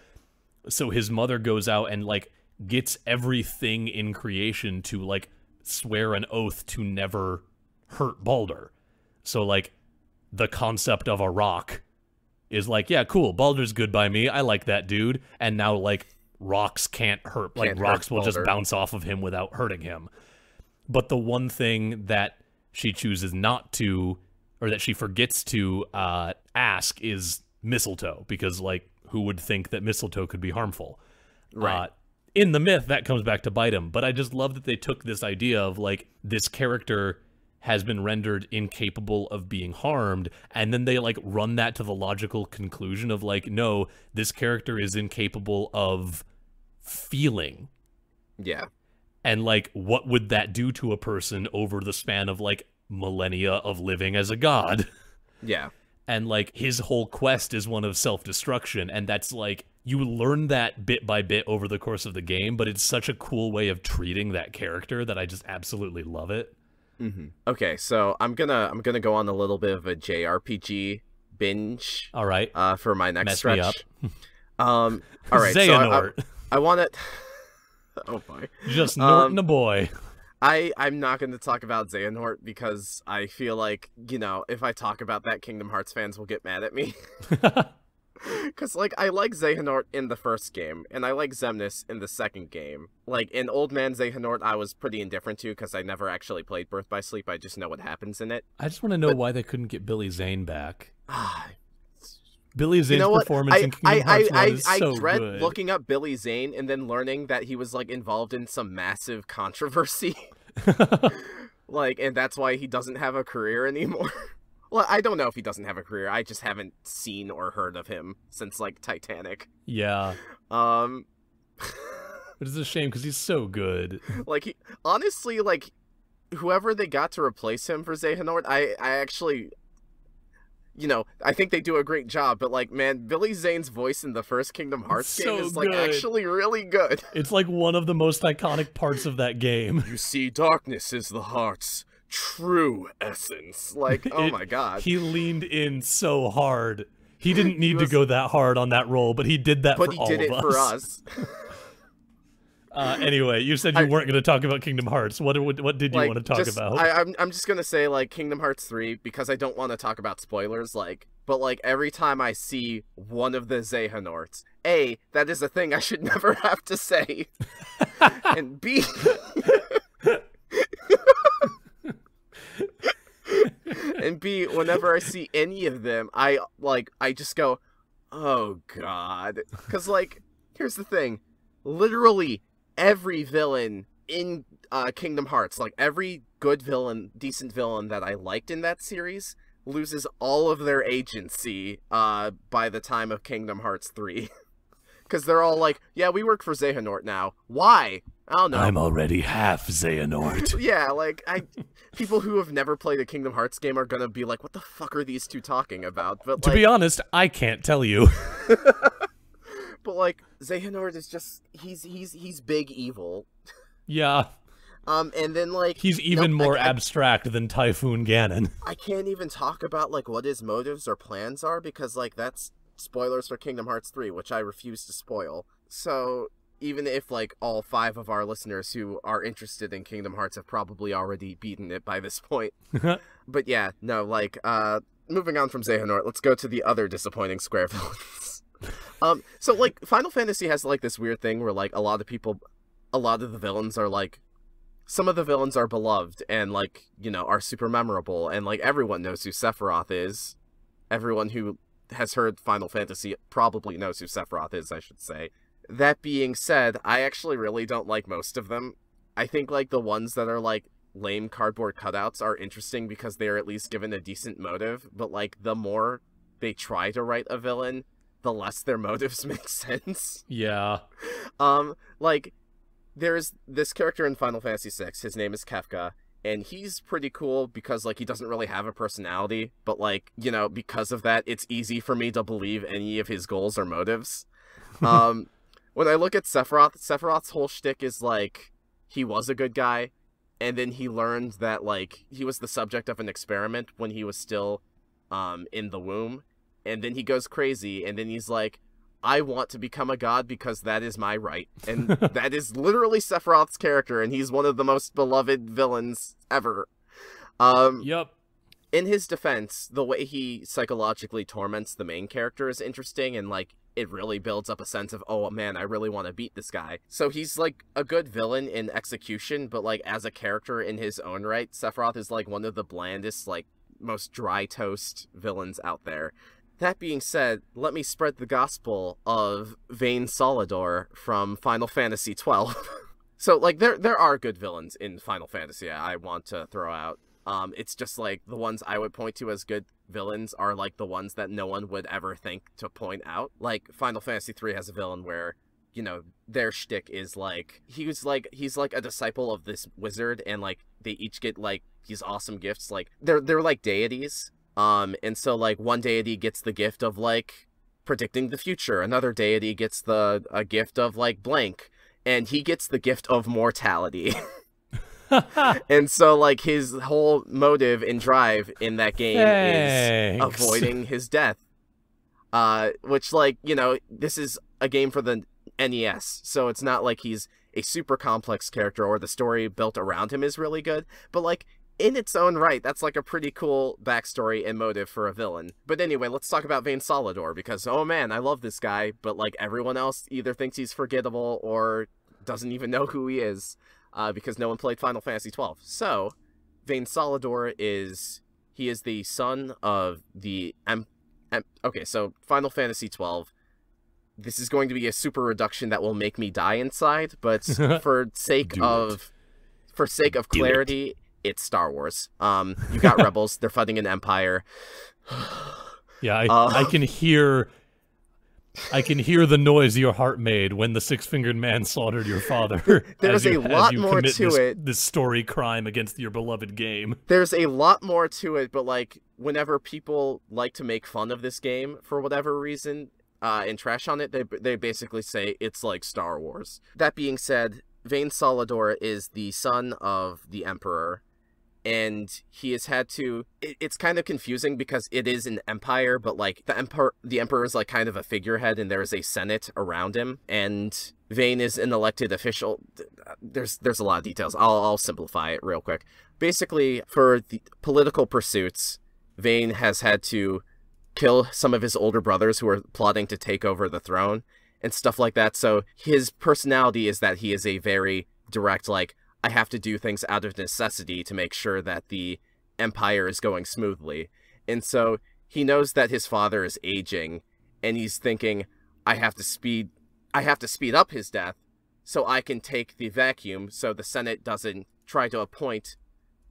So his mother goes out and like gets everything in creation to like swear an oath to never hurt Baldur. So like the concept of a rock is like, yeah, cool, Baldur's good by me, I like that dude, and now like rocks can't hurt, like rocks will just bounce off of him without hurting him. But the one thing that she chooses not to, or that she forgets to ask, is mistletoe, because like, who would think that mistletoe could be harmful? Right. In the myth, that comes back to bite him, but I just love that they took this idea of like, this character has been rendered incapable of being harmed, and then they like run that to the logical conclusion of like, no, this character is incapable of feeling. Yeah. And like, what would that do to a person over the span of like millennia of living as a god? Yeah. And like, his whole quest is one of self-destruction, and that's like, you learn that bit by bit over the course of the game, but it's such a cool way of treating that character that I just absolutely love it. Mm-hmm. Okay, so I'm gonna go on a little bit of a JRPG binge. All right. For my next Mess stretch. me up. All right. Xehanort. So I want to. Oh boy. Just Norton a boy. I'm not going to talk about Xehanort because I feel like, you know, if I talk about that, Kingdom Hearts fans will get mad at me. Because, like, I like Xehanort in the first game, and I like Xemnas in the second game. Like, in Old Man Xehanort, I was pretty indifferent to because I never actually played Birth by Sleep. I just know what happens in it. I just want to know why they couldn't get Billy Zane back. Billy Zane's performance in Kingdom Hearts 1 is so I dread good. looking up Billy Zane and then learning that he was, like, involved in some massive controversy. Like, and that's why he doesn't have a career anymore. Well, I don't know if he doesn't have a career. I just haven't seen or heard of him since, like, Titanic. Yeah. But it's a shame because he's so good. Like, honestly, like, whoever they got to replace him for Xehanort, I actually, you know, I think they do a great job, but, like, man, Billy Zane's voice in the first Kingdom Hearts game is, like, actually really good. It's, like, one of the most iconic parts of that game. You see, darkness is the heart's true essence. Like, oh my god. He leaned in so hard. He didn't need to go that hard on that role, but he did that for all of us. But he did it for us. Anyway, you said you weren't going to talk about Kingdom Hearts. What did you want to talk about? I'm just going to say, like, Kingdom Hearts 3, because I don't want to talk about spoilers, like, but, like, every time I see one of the Xehanorts, A, that is a thing I should never have to say, and And B, whenever I see any of them, I just go, oh god. Because, like, here's the thing. Literally every villain in Kingdom Hearts, like, every good villain, decent villain that I liked in that series, loses all of their agency by the time of Kingdom Hearts 3. Because they're all like, yeah, we work for Xehanort now. Why? I don't know. I'm already half Xehanort. Yeah, like, people who have never played a Kingdom Hearts game are gonna be like, what the fuck are these two talking about? But to be honest, I can't tell you. But, like, Xehanort is just, he's big evil. Yeah. And then, like... He's even more abstract than Typhoon Ganon. I can't even talk about, like, what his motives or plans are, because, like, that's spoilers for Kingdom Hearts 3, which I refuse to spoil. So, even if, like, all 5 of our listeners who are interested in Kingdom Hearts have probably already beaten it by this point. But yeah, no, like, moving on from Xehanort, let's go to the other disappointing Square villains. So, like, Final Fantasy has, like, this weird thing where, like, a lot of the villains are, like, some of the villains are beloved and, like, you know, are super memorable, and, like, everyone knows who Sephiroth is. Everyone who has heard Final Fantasy probably knows who Sephiroth is, I should say. That being said, I actually really don't like most of them. I think, like, the ones that are, like, lame cardboard cutouts are interesting because they are at least given a decent motive, but, like, the more they try to write a villain, the less their motives make sense. Yeah. Like, there's this character in Final Fantasy VI, his name is Kefka, and he's pretty cool because, like, he doesn't really have a personality, but, like, you know, because of that, it's easy for me to believe any of his goals or motives. When I look at Sephiroth's whole shtick is, like, he was a good guy, and then he learned that, like, he was the subject of an experiment when he was still, in the womb, and then he goes crazy, and then he's like, I want to become a god because that is my right. And that is literally Sephiroth's character, and he's one of the most beloved villains ever. Yep. In his defense, the way he psychologically torments the main character is interesting, and, like, it really builds up a sense of, oh man, I really want to beat this guy. So he's, like, a good villain in execution, but, like, as a character in his own right, Sephiroth is, like, one of the blandest, like, most dry toast villains out there. That being said, let me spread the gospel of Vayne Solidor from Final Fantasy XII. So, like, there are good villains in Final Fantasy I want to throw out. It's just, like, the ones I would point to as good villains are, like, the ones that no one would ever think to point out. Like, Final Fantasy III has a villain where, you know, their shtick is, like, he's like a disciple of this wizard, and, like, they each get, like, these awesome gifts. Like, they're like deities. And so, like, one deity gets the gift of, like, predicting the future. Another deity gets a gift of, like, blank. And he gets the gift of mortality. And so, like, his whole motive and drive in that game is avoiding his death. Which, like, you know, this is a game for the NES, so it's not like he's a super complex character or the story built around him is really good. But, like, in its own right, that's, like, a pretty cool backstory and motive for a villain. But anyway, let's talk about Vayne Solidor, because, oh man, I love this guy, but, like, everyone else either thinks he's forgettable or doesn't even know who he is, because no one played Final Fantasy XII. So, Vayne Solidor is the son of the okay, so Final Fantasy XII. This is going to be a super reduction that will make me die inside, but for sake of clarity, it's Star Wars. You got rebels. They're fighting an empire. Yeah, I can hear the noise your heart made when the six-fingered man slaughtered your father. There's a lot more to it. This story crime against your beloved game. There's a lot more to it, but, like, whenever people like to make fun of this game for whatever reason, and trash on it, they basically say it's like Star Wars. That being said, Vayne Solidor is the son of the Emperor, and he has had to... It's kind of confusing because it is an empire, but, like, the emperor is, like, kind of a figurehead, and there is a senate around him, and Vayne is an elected official. There's a lot of details. I'll simplify it real quick. Basically, for the political pursuits, Vayne has had to kill some of his older brothers who are plotting to take over the throne and stuff like that. So his personality is that he is a very direct, like, I have to do things out of necessity to make sure that the empire is going smoothly. And so he knows that his father is aging, and he's thinking, I have to speed up his death so I can take the vacuum so the Senate doesn't try to appoint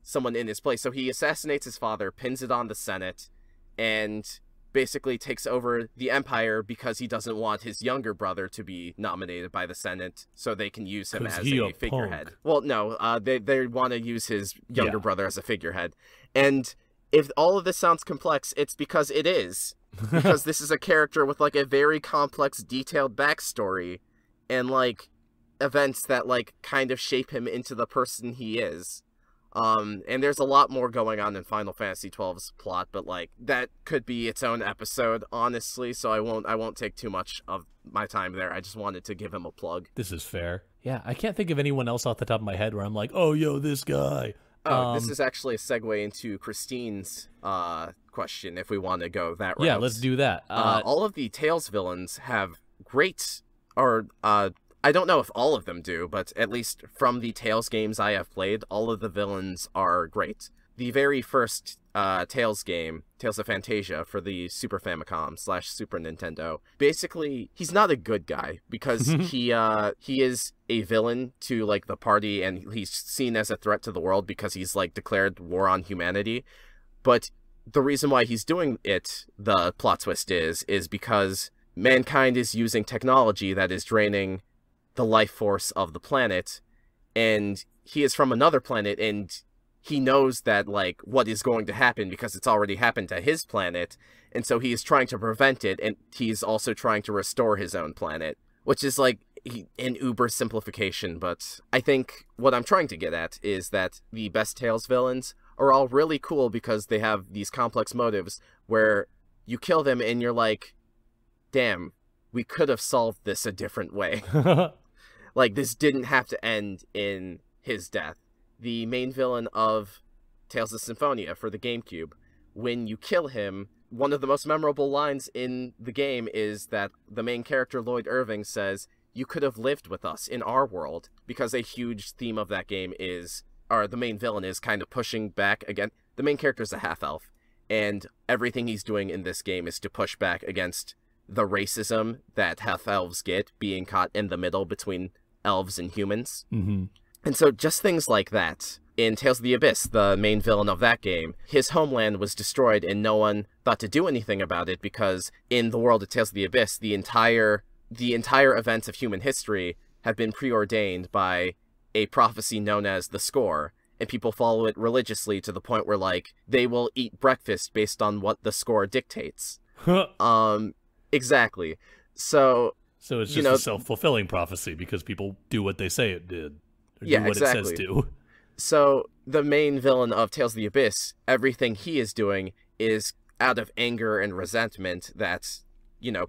someone in his place. So he assassinates his father, pins it on the Senate, and basically takes over the empire because he doesn't want his younger brother to be nominated by the Senate so they can use him as a figurehead. Punk. Well, no, they want to use his younger brother as a figurehead. And if all of this sounds complex, it's because it is. Because this is a character with, like, a very complex, detailed backstory and, like, events that, like, kind of shape him into the person he is. And there's a lot more going on in Final Fantasy XII's plot, but, like, that could be its own episode, honestly, so I won't take too much of my time there. I just wanted to give him a plug. This is fair. Yeah, I can't think of anyone else off the top of my head where I'm like, oh, yo, this guy. This is actually a segue into Christine's question, if we want to go that route. Yeah, let's do that. All of the Tales villains have great, or I don't know if all of them do, but at least from the Tales games I have played, all of the villains are great. The very first Tales game, Tales of Phantasia for the Super Famicom / Super Nintendo, basically, he's not a good guy because he is a villain to, like, the party, and he's seen as a threat to the world because he's, like, declared war on humanity. But the reason why he's doing it, the plot twist is because mankind is using technology that is draining the life force of the planet, and he is from another planet, and he knows that, like, what is going to happen because it's already happened to his planet, and so he is trying to prevent it, and he's also trying to restore his own planet, which is, like, an uber simplification, but I think what I'm trying to get at is that the best Tales villains are all really cool because they have these complex motives where you kill them and you're like, damn, we could have solved this a different way. Like, this didn't have to end in his death. The main villain of Tales of Symphonia for the GameCube, when you kill him, one of the most memorable lines in the game is that the main character, Lloyd Irving, says, you could have lived with us in our world, because a huge theme of that game is, or the main villain is kind of pushing back again. The main character is a half-elf, and everything he's doing in this game is to push back against the racism that half-elves get, being caught in the middle between elves and humans. Mm-hmm. And so just things like that. In Tales of the Abyss, the main villain of that game, his homeland was destroyed and no one thought to do anything about it because in the world of Tales of the Abyss, the entire events of human history have been preordained by a prophecy known as the Score, and people follow it religiously to the point where, like, they will eat breakfast based on what the Score dictates. Exactly. So it's just a self-fulfilling prophecy because people do what they say it did. Or do what exactly. It says to. So the main villain of Tales of the Abyss, everything he is doing is out of anger and resentment that,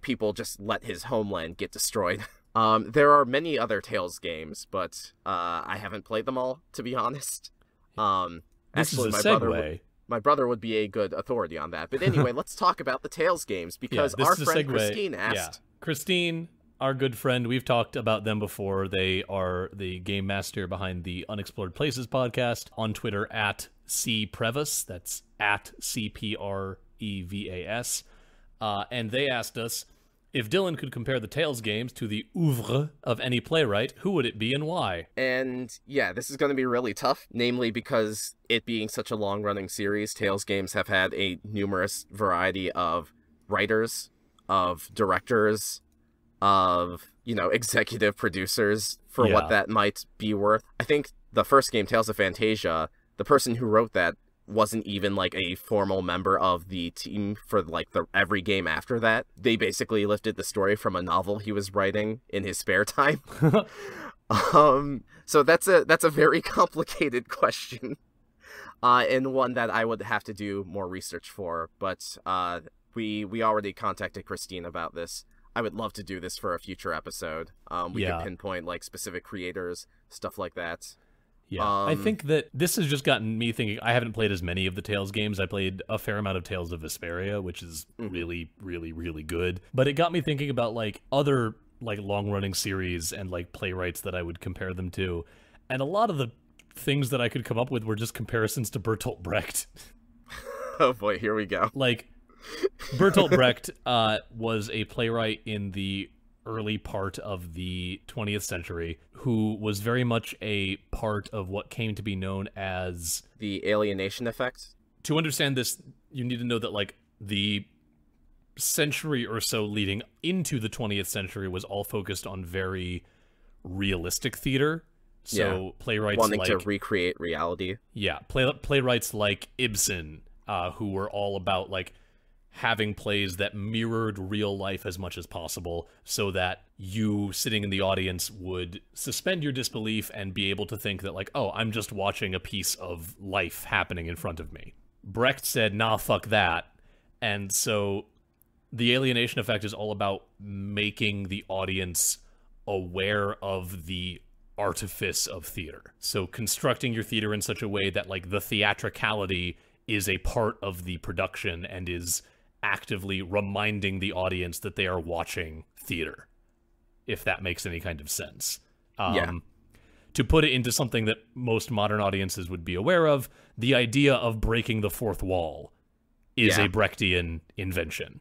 people just let his homeland get destroyed. There are many other Tales games, but I haven't played them all, to be honest. This is a segue. My brother would be a good authority on that. But anyway, let's talk about the Tales games, because our friend Christine asked... Yeah. Christine, our good friend, we've talked about them before. They are the game master behind the Unexplored Places podcast, on Twitter at CPrevas. That's at CPREVAS. And they asked us, if Dylan could compare the Tales games to the oeuvre of any playwright, who would it be and why? And yeah, this is going to be really tough, namely because it being such a long-running series, Tales games have had a numerous variety of writers, of directors, of, executive producers for what that might be worth. I think the first game, Tales of Phantasia, the person who wrote that wasn't even, like, a formal member of the team for, like, every game after that. They basically lifted the story from a novel he was writing in his spare time. So that's a very complicated question, and one that I would have to do more research for, but we already contacted Christine about this. I would love to do this for a future episode. We could pinpoint, like, specific creators, stuff like that. Yeah, I think that this has just gotten me thinking. I haven't played as many of the Tales games. I played a fair amount of Tales of Vesperia, which is really, really, really good. But it got me thinking about, like, other, like, long-running series and, like, playwrights that I would compare them to. And a lot of the things that I could come up with were just comparisons to Bertolt Brecht. Oh boy, here we go. Like, Bertolt Brecht was a playwright in the early part of the 20th century who was very much a part of what came to be known as... The alienation effect? To understand this, you need to know that, like, the century or so leading into the 20th century was all focused on very realistic theater. So playwrights wanting like... to recreate reality. Yeah, playwrights like Ibsen, who were all about, like, having plays that mirrored real life as much as possible so that you sitting in the audience would suspend your disbelief and be able to think that, like, oh, I'm just watching a piece of life happening in front of me. Brecht said, nah, fuck that. And so the alienation effect is all about making the audience aware of the artifice of theater. So constructing your theater in such a way that, like, the theatricality is a part of the production and is actively reminding the audience that they are watching theater, if that makes any kind of sense. To put it into something that most modern audiences would be aware of, the idea of breaking the fourth wall is a Brechtian invention.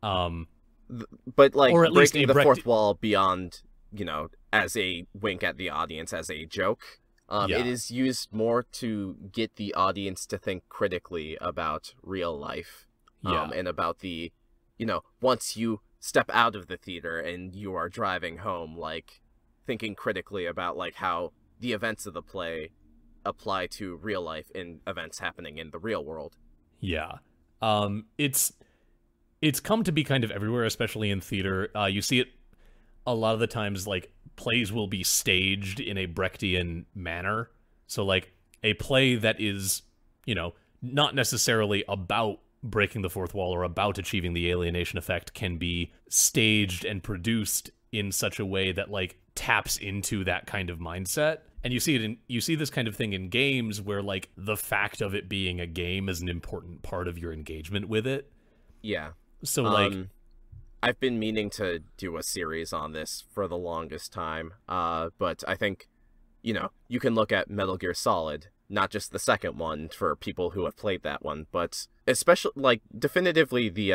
But, like, or at least breaking the fourth wall beyond, you know, as a wink at the audience, as a joke. It is used more to get the audience to think critically about real life. And about the, you know, once you step out of the theater and you are driving home, like, thinking critically about, like, how the events of the play apply to real life and events happening in the real world. Yeah. It's come to be kind of everywhere, especially in theater. You see it a lot of the times, like, plays will be staged in a Brechtian manner. So, like, a play that is, you know, not necessarily about breaking the fourth wall or about achieving the alienation effect can be staged and produced in such a way that, like, taps into that kind of mindset. And you see this kind of thing in games where, like, the fact of it being a game is an important part of your engagement with it. Yeah. So, like, I've been meaning to do a series on this for the longest time, but I think, you know, you can look at Metal Gear Solid, not just the second one for people who have played that one, but especially, like, definitively the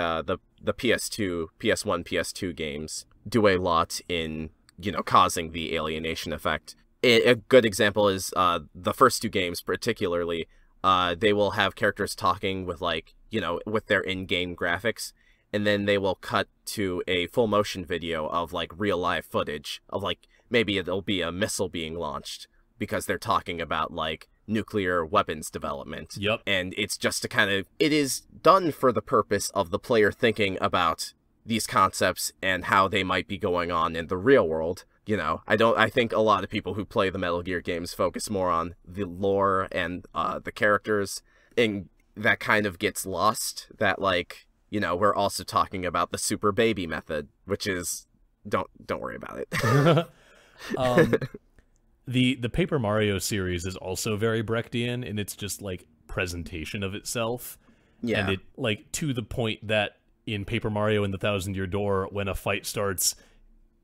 PS2, PS1, PS2 games do a lot in, you know, causing the alienation effect. A good example is the first two games particularly. They will have characters talking with, like, you know, with their in-game graphics, and then they will cut to a full motion video of, like, real life footage of, like, maybe it'll be a missile being launched because they're talking about, like, nuclear weapons development. Yep. And it's just to kind of, it is done for the purpose of the player thinking about these concepts and how they might be going on in the real world. You know, I think a lot of people who play the Metal Gear games focus more on the lore and the characters, and that kind of gets lost, that, like, you know, we're also talking about the super baby method, which is, don't worry about it. The Paper Mario series is also very Brechtian in its just, like, presentation of itself. Yeah. And it, like, to the point that in Paper Mario and the Thousand Year Door, when a fight starts,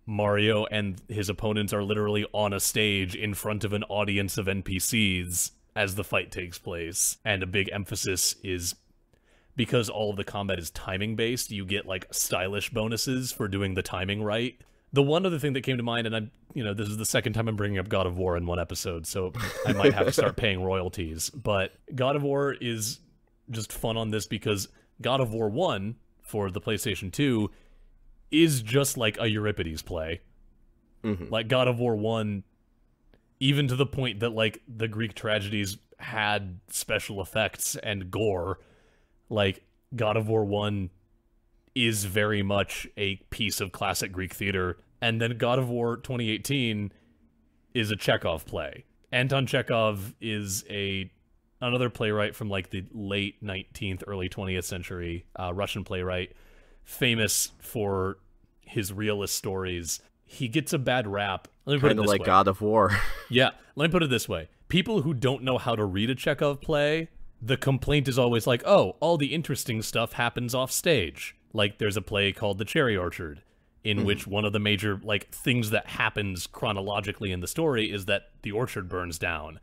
Mario and his opponents are literally on a stage in front of an audience of NPCs as the fight takes place. And a big emphasis is, because all of the combat is timing based, you get, like, stylish bonuses for doing the timing right. The one other thing that came to mind, and I'm, you know, this is the second time I'm bringing up God of War in one episode, so I might have to start paying royalties, but God of War is just fun on this because God of War 1 for the PlayStation 2 is just like a Euripides play. Mm-hmm. Like, God of War 1, even to the point that, like, the Greek tragedies had special effects and gore, like, God of War 1 is very much a piece of classic Greek theater. And then God of War 2018 is a Chekhov play. Anton Chekhov is another playwright from, like, the late 19th, early 20th century, Russian playwright, famous for his realist stories. He gets a bad rap. Let me put it this way. Kind of like God of War. Yeah, let me put it this way. People who don't know how to read a Chekhov play, the complaint is always like, oh, all the interesting stuff happens off stage. Like, there's a play called The Cherry Orchard, in which one of the major, like, things that happens chronologically in the story is that the orchard burns down.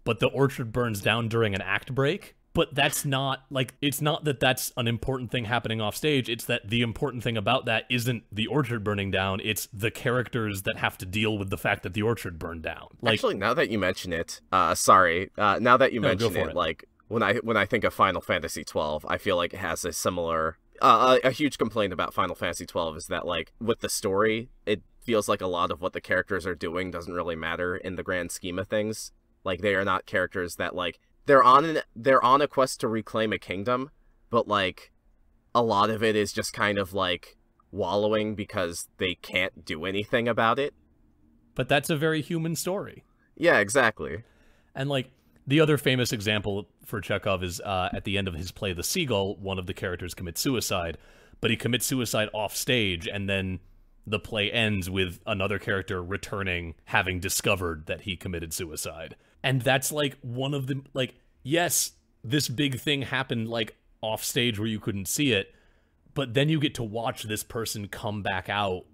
but the orchard burns down during an act break. But that's not, like, it's not that that's an important thing happening off stage. It's that the important thing about that isn't the orchard burning down. It's the characters that have to deal with the fact that the orchard burned down. Like, actually, now that you mention it, now that you mention it, like, when I think of Final Fantasy XII, I feel like it has a similar, a huge complaint about Final Fantasy XII is that, like, with the story, it feels like a lot of what the characters are doing doesn't really matter in the grand scheme of things. Like, they are not characters that, like, they're on a quest to reclaim a kingdom, but, like, a lot of it is just kind of, like, wallowing because they can't do anything about it. But that's a very human story. Yeah, exactly. And, like, the other famous example for Chekhov is at the end of his play The Seagull, one of the characters commits suicide, but he commits suicide off stage, and then the play ends with another character returning, having discovered that he committed suicide. And that's, like, one of the, like, yes, this big thing happened, like, off stage where you couldn't see it, but then you get to watch this person come back out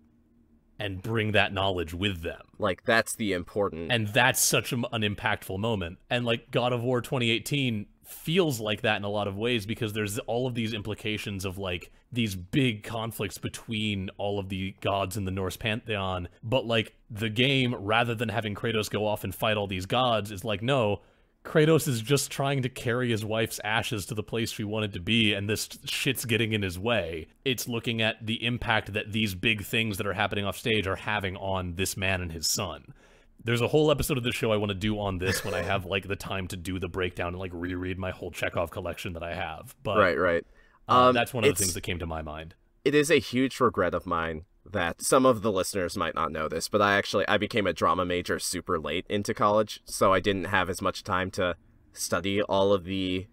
and bring that knowledge with them. Like, that's the important... And that's such an impactful moment. And, like, God of War 2018 feels like that in a lot of ways, because there's all of these implications of, like, these big conflicts between all of the gods in the Norse pantheon, but, like, the game, rather than having Kratos go off and fight all these gods, is like, no, Kratos is just trying to carry his wife's ashes to the place she wanted to be, and this shit's getting in his way. It's looking at the impact that these big things that are happening off stage are having on this man and his son. There's a whole episode of the show I want to do on this when I have, like, the time to do the breakdown and, like, reread my whole Chekhov collection that I have. But right. That's one of the things that came to my mind. It is a huge regret of mine that some of the listeners might not know this, but I became a drama major super late into college, so I didn't have as much time to study all of the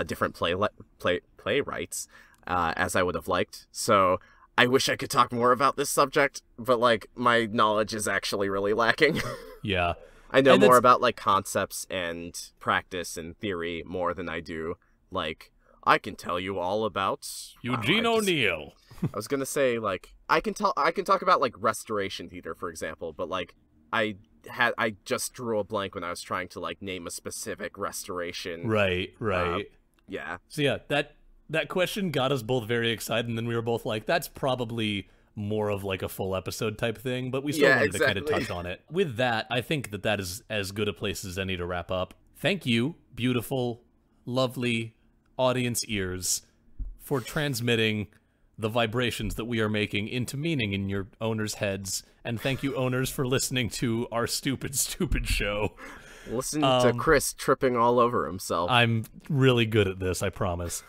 different playwrights as I would have liked. So I wish I could talk more about this subject, but, like, my knowledge is actually really lacking. Yeah. I know more about, like, concepts and practice and theory more than I do, like, I can tell you all about Eugene O'Neill. I was gonna say, like, I can talk about, like, restoration theater, for example, but, like, I just drew a blank when I was trying to, like, name a specific restoration. Right. Yeah. So yeah, that question got us both very excited, and then we were both like, that's probably more of, like, a full episode type thing, but we still wanted to kind of touch on it. With that, I think that is as good a place as any to wrap up. Thank you, beautiful, lovely audience ears, for transmitting the vibrations that we are making into meaning in your owners' heads. And thank you, owners, for listening to our stupid show. Listen to Chris tripping all over himself. I'm really good at this, I promise.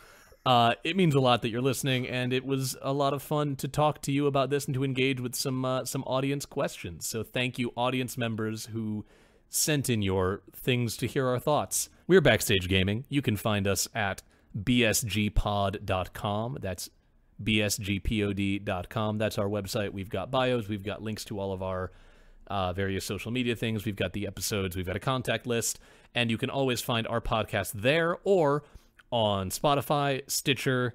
It means a lot that you're listening, and it was a lot of fun to talk to you about this and to engage with some audience questions. So thank you, audience members who sent in your things to hear our thoughts. We're Backstage Gaming. You can find us at bsgpod.com. That's bsgpod.com. That's our website. We've got bios. We've got links to all of our various social media things. We've got the episodes. We've got a contact list. And you can always find our podcast there or on Spotify, Stitcher,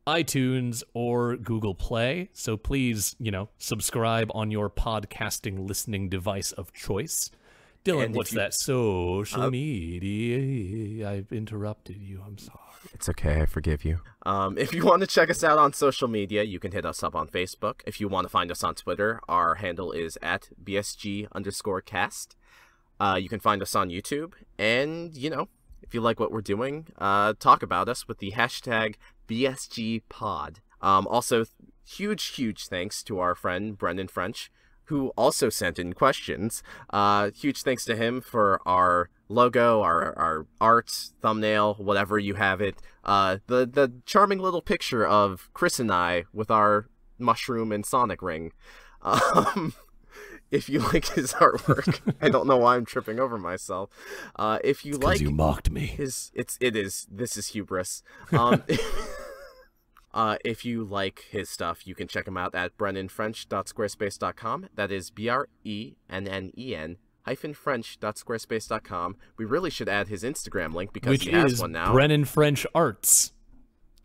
iTunes, or Google Play. So please, subscribe on your podcasting listening device of choice. Dylan, what's that social media? I've interrupted you. I'm sorry. It's okay. I forgive you. If you want to check us out on social media, you can hit us up on Facebook. If you want to find us on Twitter, our handle is at BSG_cast. You can find us on YouTube. And, if you like what we're doing, talk about us with the hashtag BSGPod. Also, huge thanks to our friend Brendan French, who also sent in questions. Huge thanks to him for our logo, our art, thumbnail, whatever you have it. The charming little picture of Chris and I with our mushroom and Sonic ring. If you like his artwork, I don't know why I'm tripping over myself. If you like, you mocked me. This is hubris. If you like his stuff, you can check him out at brennanfrench.squarespace.com. That is BRENNEN-French.squarespace.com. We really should add his Instagram link because he has one now. Brennan French Arts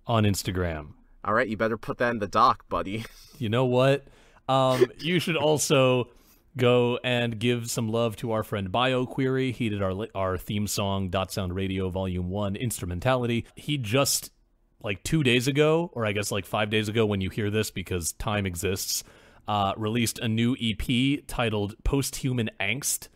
on Instagram. All right, you better put that in the doc, buddy. You know what? You should also Go and give some love to our friend BioQuery. He did our theme song, Dot Sound Radio Volume 1 Instrumentality. He just, like 2 days ago, or I guess like 5 days ago when you hear this because time exists, released a new EP titled Posthuman Angst.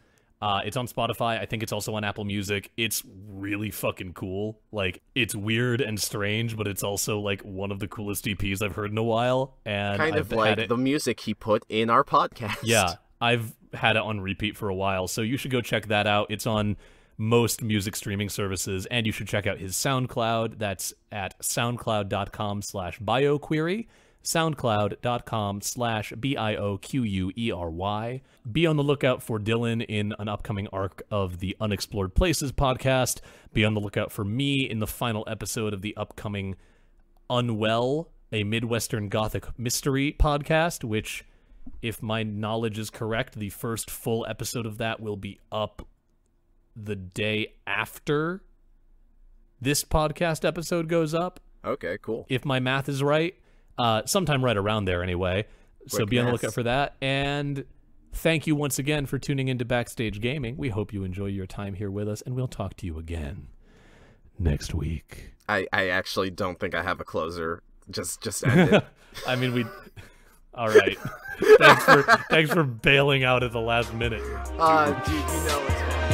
It's on Spotify. I think it's also on Apple Music. It's really fucking cool. Like, it's weird and strange, but it's also like one of the coolest EPs I've heard in a while. And kind of like the music he put in our podcast. Yeah, I've had it on repeat for a while, so you should go check that out. It's on most music streaming services, and you should check out his SoundCloud. That's at soundcloud.com/BioQuery, soundcloud.com/BIOQUERY. Be on the lookout for Dylan in an upcoming arc of the Unexplored Places podcast. Be on the lookout for me in the final episode of the upcoming Unwell, a Midwestern Gothic mystery podcast, which, if my knowledge is correct, the first full episode of that will be up the day after this podcast episode goes up. Okay, cool. If my math is right. Sometime right around there anyway. So be on the lookout for that. And thank you once again for tuning into Backstage Gaming. We hope you enjoy your time here with us, and we'll talk to you again next week. I actually don't think I have a closer. Just end it. I mean, all right. Thanks for bailing out at the last minute. Dude, you know it's